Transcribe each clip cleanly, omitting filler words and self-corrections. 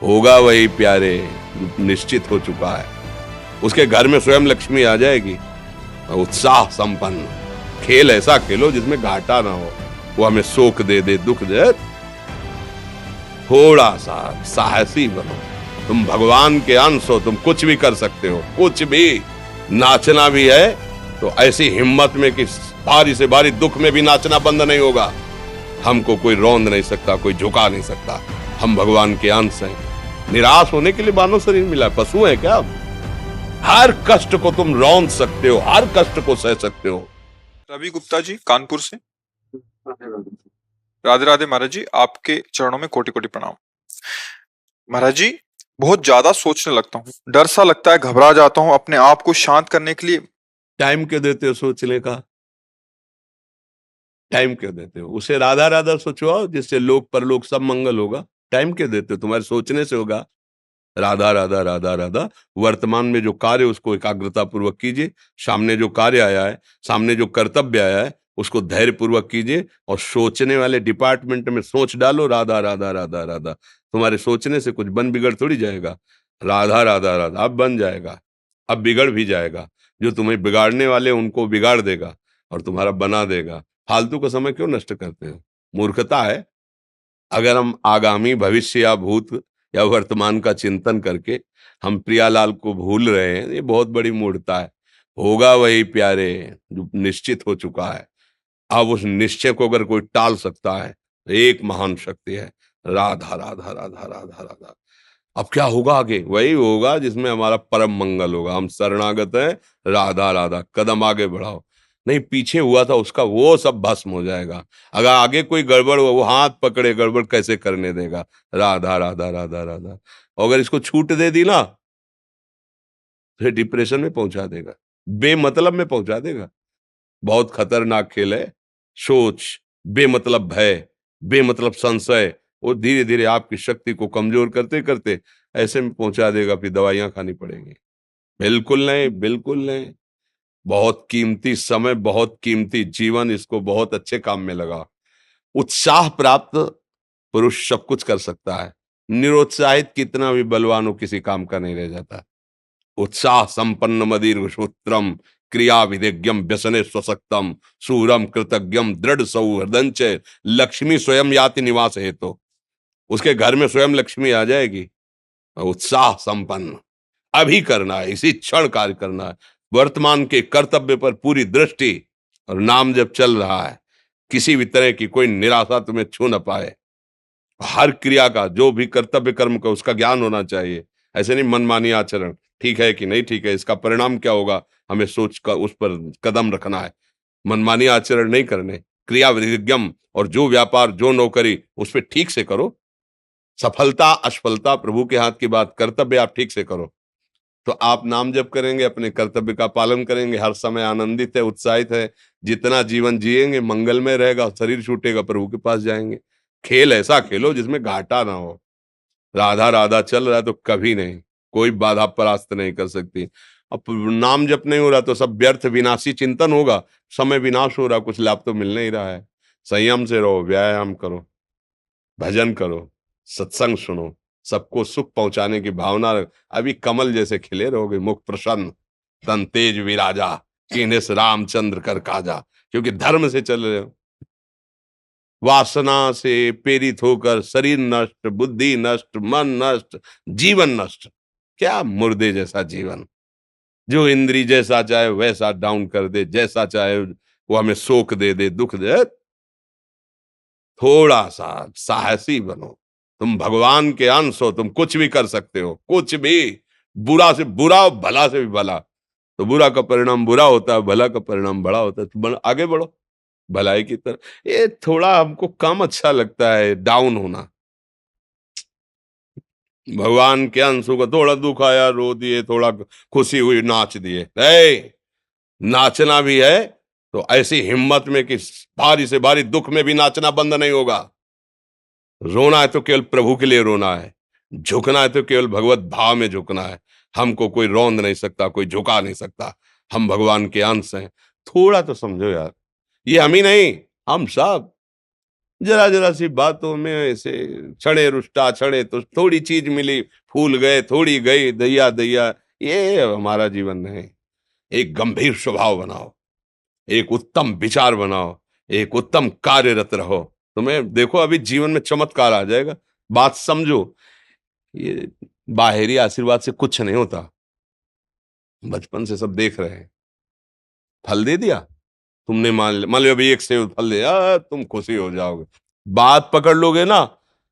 होगा वही प्यारे जो निश्चित हो चुका है। उसके घर में स्वयं लक्ष्मी आ जाएगी। उत्साह संपन्न खेल ऐसा खेलो जिसमें घाटा ना हो। वो हमें शोक दे दे, दुख दे, थोड़ा सा साहसी बनो। तुम भगवान के अंश हो, तुम कुछ भी कर सकते हो, कुछ भी। नाचना भी है तो ऐसी हिम्मत में कि भारी से भारी दुख में भी नाचना बंद नहीं होगा। हमको कोई रौंद नहीं सकता, कोई झुका नहीं सकता। हम भगवान के अंश हैं। निराश होने के लिए मानव शरीर मिला, पशु है क्या? हर कष्ट को तुम रौंद सकते हो, हर कष्ट को सह सकते हो। रवि गुप्ता जी कानपुर से। राधे राधे महाराज जी, आपके चरणों में कोटि कोटि प्रणाम। महाराज जी, बहुत ज्यादा सोचने लगता हूँ, डर सा लगता है, घबरा जाता हूँ। अपने आप को शांत करने के लिए टाइम क्यों देते हो सोचने का? टाइम क्यों देते हो? उसे राधा राधा सोचवाओ, जिससे लोक परलोक सब मंगल होगा। टाइम क्यों देते हो? तुम्हारे सोचने से होगा। राधा राधा राधा राधा। वर्तमान में जो कार्य उसको एकाग्रता पूर्वक कीजिए। सामने जो कार्य आया है, सामने जो कर्तव्य आया है, उसको धैर्य पूर्वक कीजिए। और सोचने वाले डिपार्टमेंट में सोच डालो राधा राधा राधा राधा। तुम्हारे सोचने से कुछ बन बिगड़ थोड़ी जाएगा। राधा राधा राधा अब बन जाएगा, अब बिगड़ भी जाएगा। जो तुम्हें बिगाड़ने वाले उनको बिगाड़ देगा और तुम्हारा बना देगा। फालतू का समय क्यों नष्ट करते हो? मूर्खता है। अगर हम आगामी भविष्य या भूत या वर्तमान का चिंतन करके हम प्रियालाल को भूल रहे हैं, ये बहुत बड़ी मूर्खता है। होगा वही प्यारे जो निश्चित हो चुका है। अब उस निश्चय को अगर कोई टाल सकता है तो एक महान शक्ति है। राधा राधा राधा राधा राधा। अब क्या होगा आगे? वही होगा जिसमें हमारा परम मंगल होगा। हम शरणागत हैं, राधा राधा। कदम आगे बढ़ाओ। नहीं, पीछे हुआ था उसका वो सब भस्म हो जाएगा। अगर आगे कोई गड़बड़ हुआ, वो हाथ पकड़े गड़बड़ कैसे करने देगा? राधा राधा राधा राधा। और अगर इसको छूट दे दी ना, तो डिप्रेशन में पहुंचा देगा, बेमतलब में पहुंचा देगा। बहुत खतरनाक खेल है। सोच, बेमतलब भय, बेमतलब संशय, वो धीरे धीरे आपकी शक्ति को कमजोर करते करते ऐसे में पहुंचा देगा, फिर दवाइयां खानी पड़ेंगी। बिल्कुल नहीं, बिल्कुल नहीं। बहुत कीमती समय, बहुत कीमती जीवन, इसको बहुत अच्छे काम में लगा। उत्साह प्राप्त पुरुष सब कुछ कर सकता है। निरुत्साहित कितना भी बलवान हो, किसी काम का नहीं रह जाता। उत्साह संपन्न मदीर्घ सूत्रम क्रिया विधिज्ञम व्यसने स्वसक्तम सूरम कृतज्ञम दृढ़ सौहृदंच लक्ष्मी स्वयं याति निवास हेतु। उसके घर में स्वयं लक्ष्मी आ जाएगी। उत्साह संपन्न अभी करना है, इसी क्षण कार्य करना है। वर्तमान के कर्तव्य पर पूरी दृष्टि। और नाम जब चल रहा है, किसी भी तरह की कोई निराशा तुम्हें छू न पाए। हर क्रिया का, जो भी कर्तव्य कर्म का, उसका ज्ञान होना चाहिए। ऐसे नहीं मनमानी आचरण, ठीक है कि नहीं ठीक है, इसका परिणाम क्या होगा, हमें सोच का उस पर कदम रखना है। मनमानी आचरण नहीं करने। क्रिया विधिज्ञम, और जो व्यापार जो नौकरी उस पर ठीक से करो। सफलता असफलता प्रभु के हाथ की बात, कर्तव्य आप ठीक से करो तो आप नाम जप करेंगे, अपने कर्तव्य का पालन करेंगे, हर समय आनंदित है, उत्साहित है। जितना जीवन जिएंगे मंगलमय रहेगा। शरीर छूटेगा, प्रभु के पास जाएंगे। खेल ऐसा खेलो जिसमें घाटा ना हो। राधा राधा चल रहा है तो कभी नहीं, कोई बाधा परास्त नहीं कर सकती। अब नाम जप नहीं हो रहा तो सब व्यर्थ विनाशी चिंतन होगा। समय विनाश हो रहा, कुछ लाभ तो मिल नहीं रहा है। संयम से रहो, व्यायाम करो, भजन करो, सत्संग सुनो, सबको सुख पहुंचाने की भावना रख। अभी कमल जैसे खिले रहोगे, मुख प्रसन्न, तन तेज विराजा, कीन्हिस रामचंद्र कर काजा। क्योंकि धर्म से चल रहे हो। वासना से प्रेरित होकर शरीर नष्ट, बुद्धि नष्ट, मन नष्ट, जीवन नष्ट। क्या मुर्दे जैसा जीवन, जो इंद्री जैसा चाहे वैसा डाउन कर दे, जैसा चाहे वो हमें शोक दे दे, दुख दे। थोड़ा सा साहसी बनो। तुम भगवान के अंश हो, तुम कुछ भी कर सकते हो, कुछ भी। बुरा से बुरा, भला से भी भला। तो बुरा का परिणाम बुरा होता है, भला का परिणाम बड़ा होता है। तो आगे बढ़ो भलाई की तरफ। ये थोड़ा हमको कम अच्छा लगता है डाउन होना। भगवान के अंश को थोड़ा दुख आया रो दिए, थोड़ा खुशी हुई नाच दिए। नाचना भी है तो ऐसी हिम्मत में कि भारी से भारी दुख में भी नाचना बंद नहीं होगा। रोना है तो केवल प्रभु के लिए रोना है। झुकना है तो केवल भगवत भाव में झुकना है। हमको कोई रौंद नहीं सकता, कोई झुका नहीं सकता। हम भगवान के अंश हैं। थोड़ा तो समझो यार, ये हम ही नहीं, हम सब। जरा जरा सी बातों में ऐसे क्षणे रुष्टा क्षणे तो थोड़ी चीज मिली, फूल गए, थोड़ी गई, दैया दैया। ये हमारा जीवन नहीं। एक गंभीर स्वभाव बनाओ, एक उत्तम विचार बनाओ, एक उत्तम कार्यरत रहो। तुम्हें देखो अभी जीवन में चमत्कार आ जाएगा। बात समझो, ये बाहरी आशीर्वाद से कुछ नहीं होता। बचपन से सब देख रहे हैं। फल दे दिया तुमने, मान लो अभी एक सेब फल दे, तुम खुशी हो जाओगे। बात पकड़ लोगे ना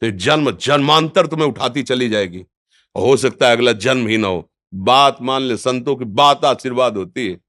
तो जन्म जन्मांतर तुम्हें उठाती चली जाएगी। हो सकता है अगला जन्म ही ना हो। बात मान ले, संतों की बात आशीर्वाद होती है।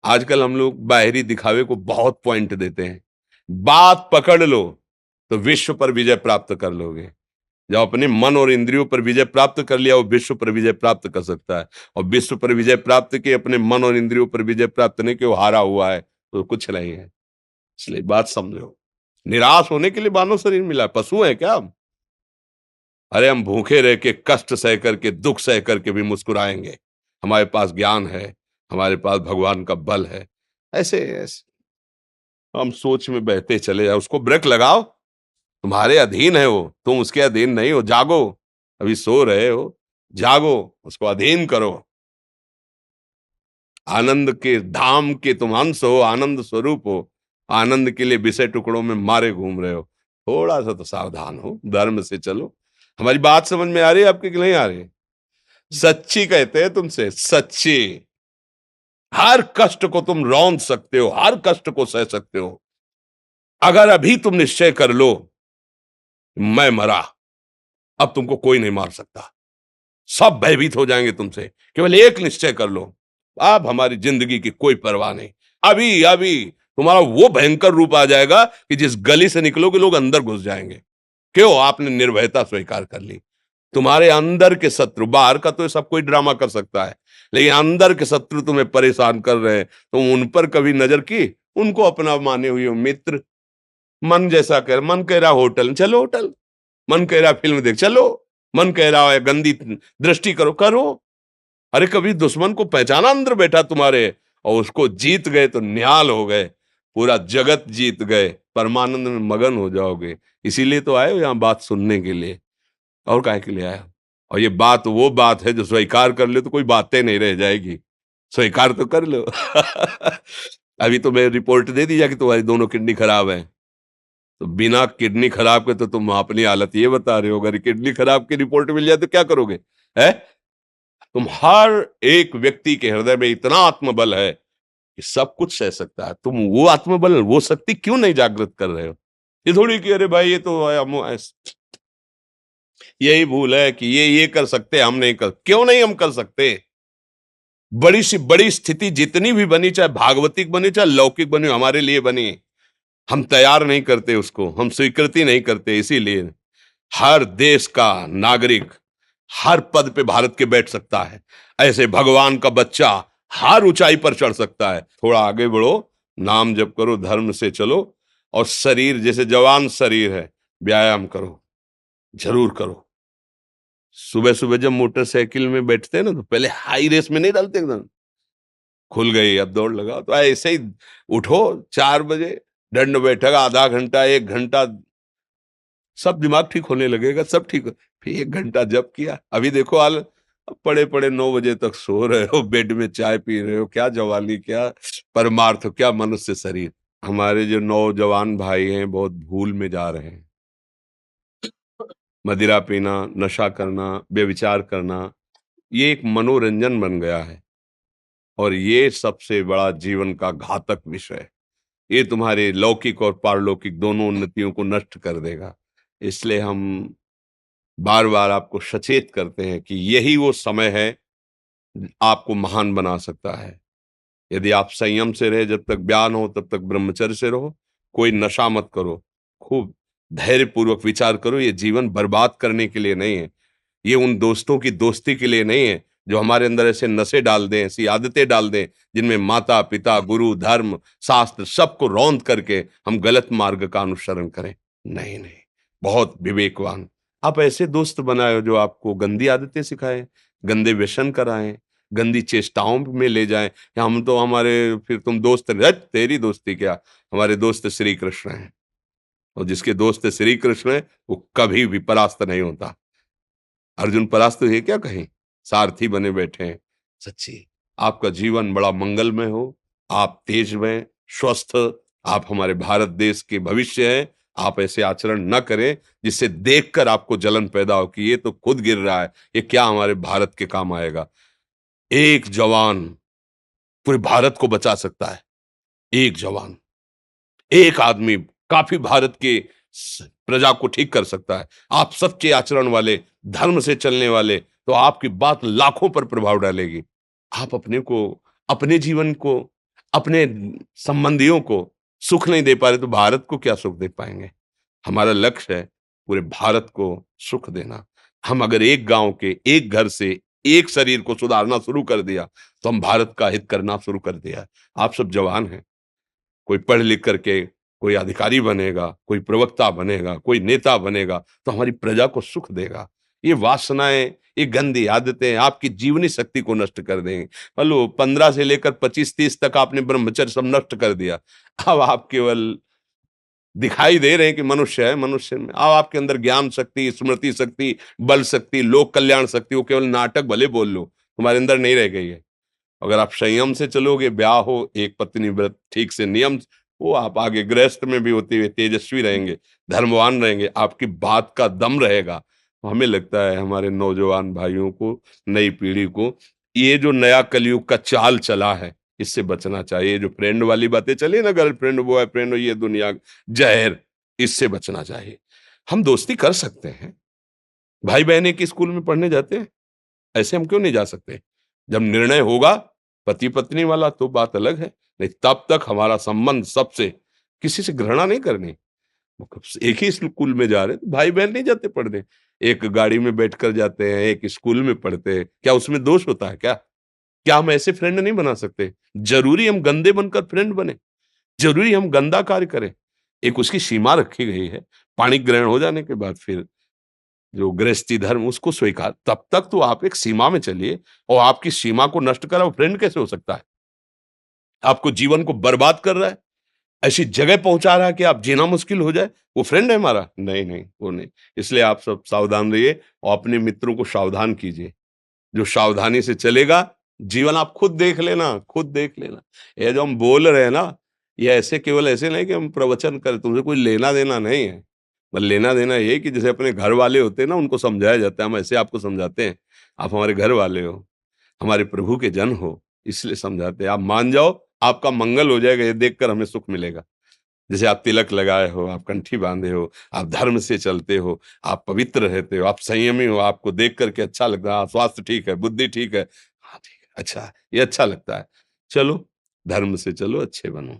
आजकल हम लोग बाहरी दिखावे को बहुत पॉइंट देते हैं। बात पकड़ लो तो विश्व पर विजय प्राप्त कर लोगे। जब अपने मन और इंद्रियों पर विजय प्राप्त कर लिया, वो विश्व पर विजय प्राप्त कर सकता है। और विश्व पर विजय प्राप्त किए, अपने मन और इंद्रियों पर विजय प्राप्त नहीं कि वो हारा हुआ है तो कुछ नहीं है। इसलिए बात समझो। निराश होने के लिए मानव शरीर मिला, पशु है क्या हम? अरे हम भूखे रह के, कष्ट सह करके, दुख सह करके भी मुस्कुराएंगे। हमारे पास ज्ञान है, हमारे पास भगवान का बल है। ऐसे ऐसे हम सोच में बहते चले जाओ। उसको ब्रेक लगाओ। तुम्हारे अधीन है वो, तुम उसके अधीन नहीं हो। जागो, अभी सो रहे हो, जागो, उसको अधीन करो। आनंद के धाम के तुम अंश हो, आनंद स्वरूप हो। आनंद के लिए विषय टुकड़ों में मारे घूम रहे हो। थोड़ा सा तो सावधान हो, धर्म से चलो। हमारी बात समझ में आ रही है आपकी कि नहीं आ रही? सच्ची कहते हैं तुमसे, सच्ची। हर कष्ट को तुम रौंद सकते हो, हर कष्ट को सह सकते हो, अगर अभी तुम निश्चय कर लो मैं मरा, अब तुमको कोई नहीं मार सकता। सब भयभीत हो जाएंगे तुमसे। केवल एक निश्चय कर लो, अब हमारी जिंदगी की कोई परवाह नहीं। अभी अभी तुम्हारा वो भयंकर रूप आ जाएगा कि जिस गली से निकलोगे लोग अंदर घुस जाएंगे। क्यों? आपने निर्भयता स्वीकार कर ली। तुम्हारे अंदर के शत्रु, बाहर का तो सब कोई ड्रामा कर सकता है, लेकिन अंदर के शत्रु तुम्हें परेशान कर रहे हैं, तुम उन पर कभी नजर की? उनको अपना माने हुए हो मित्र। मन जैसा कर, मन कह रहा होटल चलो होटल, मन कह रहा फिल्म देख चलो, मन कह रहा है गंदी दृष्टि करो करो। अरे कभी दुश्मन को पहचाना अंदर बैठा तुम्हारे, और उसको जीत गए तो निहाल हो गए। पूरा जगत जीत गए, परमानंद में मगन हो जाओगे। इसीलिए तो आए हो यहां बात सुनने के लिए, और काहे के लिए आए हो? और ये बात वो बात है जो स्वीकार कर ले तो कोई बातें नहीं रह जाएगी। स्वीकार तो कर लो। अभी तो मैं रिपोर्ट दे दी जाके तुम्हारी दोनों किडनी खराब है, तो बिना किडनी खराब के तो तुम अपनी हालत ये बता रहे हो। अगर किडनी खराब की रिपोर्ट मिल जाए तो क्या करोगे? है? तुम हर एक व्यक्ति के हृदय में इतना आत्मबल है कि सब कुछ सह सकता है। तुम वो आत्मबल, वो शक्ति क्यों नहीं जागृत कर रहे हो? ये थोड़ी कि अरे भाई ये तो यही भूल है कि ये कर सकते हैं, हम नहीं कर। क्यों नहीं हम कर सकते? बड़ी सी बड़ी स्थिति जितनी भी बनी, चाहे भागवतिक बनी चाहे लौकिक बनी, हमारे लिए बनी, हम तैयार नहीं करते उसको, हम स्वीकृति नहीं करते। इसीलिए हर देश का नागरिक हर पद पे भारत के बैठ सकता है। ऐसे भगवान का बच्चा हर ऊंचाई पर चढ़ सकता है। थोड़ा आगे बढ़ो, नाम जप करो, धर्म से चलो, और शरीर जैसे जवान शरीर है, व्यायाम करो, जरूर करो। सुबह सुबह जब मोटरसाइकिल में बैठते हैं ना तो पहले हाई रेस में नहीं डालते, एकदम खुल गई अब दौड़ लगाओ, तो ऐसे ही उठो 4 बजे, दंड बैठक आधा घंटा 1 घंटा, सब दिमाग ठीक होने लगेगा, सब ठीक फिर 1 घंटा जब किया। अभी देखो हाल, अब पड़े पड़े 9 बजे तक सो रहे हो, बेड में चाय पी रहे हो। क्या जवानी, क्या परमार्थ, क्या मनुष्य शरीर। हमारे जो नौजवान भाई हैं बहुत भूल में जा रहे हैं। मदिरा पीना, नशा करना, व्यभिचार करना, ये एक मनोरंजन बन गया है, और ये सबसे बड़ा जीवन का घातक विषय है। ये तुम्हारे लौकिक और पारलौकिक दोनों उन्नतियों को नष्ट कर देगा। इसलिए हम बार बार आपको सचेत करते हैं कि यही वो समय है आपको महान बना सकता है। यदि आप संयम से रहे, जब तक ज्ञान हो तब तक ब्रह्मचर्य से रहो, कोई नशा मत करो, खूब धैर्य पूर्वक विचार करो। ये जीवन बर्बाद करने के लिए नहीं है, ये उन दोस्तों की दोस्ती के लिए नहीं है जो हमारे अंदर ऐसे नशे डाल दें, ऐसी आदतें डाल दें जिनमें माता पिता गुरु धर्म शास्त्र सबको रौंद करके हम गलत मार्ग का अनुसरण करें। नहीं नहीं, बहुत विवेकवान। आप ऐसे दोस्त बनाए जो आपको गंदी आदतें सिखाएं, गंदे व्यसन कराएं, गंदी चेष्टाओं में ले जाएं। कि हम तो हमारे, फिर तुम दोस्त, तेरी दोस्ती क्या, हमारे दोस्त श्री कृष्ण हैं। और जिसके दोस्त श्री कृष्ण है वो कभी भी परास्त नहीं होता। अर्जुन परास्त हुए क्या कहीं, सारथी बने बैठे हैं। सच्ची आपका जीवन बड़ा मंगलमय हो, आप तेज में स्वस्थ, आप हमारे भारत देश के भविष्य हैं। आप ऐसे आचरण न करें जिससे देखकर आपको जलन पैदा हो कि ये तो खुद गिर रहा है, ये क्या हमारे भारत के काम आएगा। एक जवान पूरे भारत को बचा सकता है, एक जवान, एक आदमी काफी भारत के प्रजा को ठीक कर सकता है। आप सच्चे आचरण वाले, धर्म से चलने वाले, तो आपकी बात लाखों पर प्रभाव डालेगी। आप अपने को, अपने जीवन को, अपने संबंधियों को सुख नहीं दे पा रहे तो भारत को क्या सुख दे पाएंगे। हमारा लक्ष्य है पूरे भारत को सुख देना। हम अगर एक गांव के, एक घर से, एक शरीर को सुधारना शुरू कर दिया तो हम भारत का हित करना शुरू कर दिया। आप सब जवान हैं, कोई पढ़ लिख करके कोई अधिकारी बनेगा, कोई प्रवक्ता बनेगा, कोई नेता बनेगा तो हमारी प्रजा को सुख देगा। ये वासनाएं, ये गंदी आदतें आपकी जीवनी शक्ति को नष्ट कर देंगे। मान लो 15 से लेकर 25-30 तक आपने ब्रह्मचर्य सब नष्ट कर दिया, अब आप केवल दिखाई दे रहे हैं कि मनुष्य है, मनुष्य में अब आपके अंदर ज्ञान शक्ति, स्मृति शक्ति, बल शक्ति, लोक कल्याण शक्ति, वो केवल नाटक भले बोल लो, तुम्हारे अंदर नहीं रह गई है। अगर आप संयम से चलोगे, ब्याह हो, एक पत्नी व्रत ठीक से नियम, वो आप आगे गृहस्थ में भी होते हुए तेजस्वी रहेंगे, धर्मवान रहेंगे, आपकी बात का दम रहेगा। तो हमें लगता है हमारे नौजवान भाइयों को, नई पीढ़ी को, ये जो नया कलयुग का चाल चला है इससे बचना चाहिए। जो फ्रेंड वाली बातें चली ना, गर्लफ्रेंड, बॉयफ्रेंड, ये दुनिया जहर, इससे बचना चाहिए। हम दोस्ती कर सकते हैं, भाई बहन एक ही स्कूल में पढ़ने जाते हैं, ऐसे हम क्यों नहीं जा सकते। जब निर्णय होगा पति पत्नी वाला तो बात अलग है, नहीं तब तक हमारा संबंध सबसे, किसी से घृणा नहीं करनी। एक ही स्कूल में जा रहे तो भाई बहन नहीं जाते पढ़ने, एक गाड़ी में बैठकर जाते हैं, एक स्कूल में पढ़ते हैं, क्या उसमें दोष होता है क्या? क्या हम ऐसे फ्रेंड नहीं बना सकते? जरूरी हम गंदे बनकर फ्रेंड बने? जरूरी हम गंदा कार्य करें? एक उसकी सीमा रखी गई है, पाणी ग्रहण हो जाने के बाद फिर जो गृहस्थी धर्म उसको स्वीकार, तब तक तो आप एक सीमा में चलिए। और आपकी सीमा को नष्ट करा वो फ्रेंड कैसे हो सकता है? आपको जीवन को बर्बाद कर रहा है, ऐसी जगह पहुंचा रहा है कि आप जीना मुश्किल हो जाए, वो फ्रेंड है हमारा? नहीं नहीं, वो नहीं। इसलिए आप सब सावधान रहिए और अपने मित्रों को सावधान कीजिए। जो सावधानी से चलेगा, जीवन आप खुद देख लेना, खुद देख लेना। ये जो हम बोल रहे हैं ना, ये ऐसे केवल ऐसे नहीं कि हम प्रवचन करें, तुमसे कोई लेना देना नहीं है। बस लेना देना ये है कि जैसे अपने घर वाले होते हैं ना, उनको समझाया जाता है, हम ऐसे आपको समझाते हैं। आप हमारे घर वाले हो, हमारे प्रभु के जन हो, इसलिए समझाते हैं। आप मान जाओ, आपका मंगल हो जाएगा, ये देखकर हमें सुख मिलेगा। जैसे आप तिलक लगाए हो, आप कंठी बांधे हो, आप धर्म से चलते हो, आप पवित्र रहते हो, आप संयमी हो, आपको देख करके अच्छा लगता है, हाँ, स्वास्थ्य ठीक है, बुद्धि ठीक है, हाँ ठीक है, अच्छा है, ये अच्छा लगता है। चलो, धर्म से चलो, अच्छे बनो।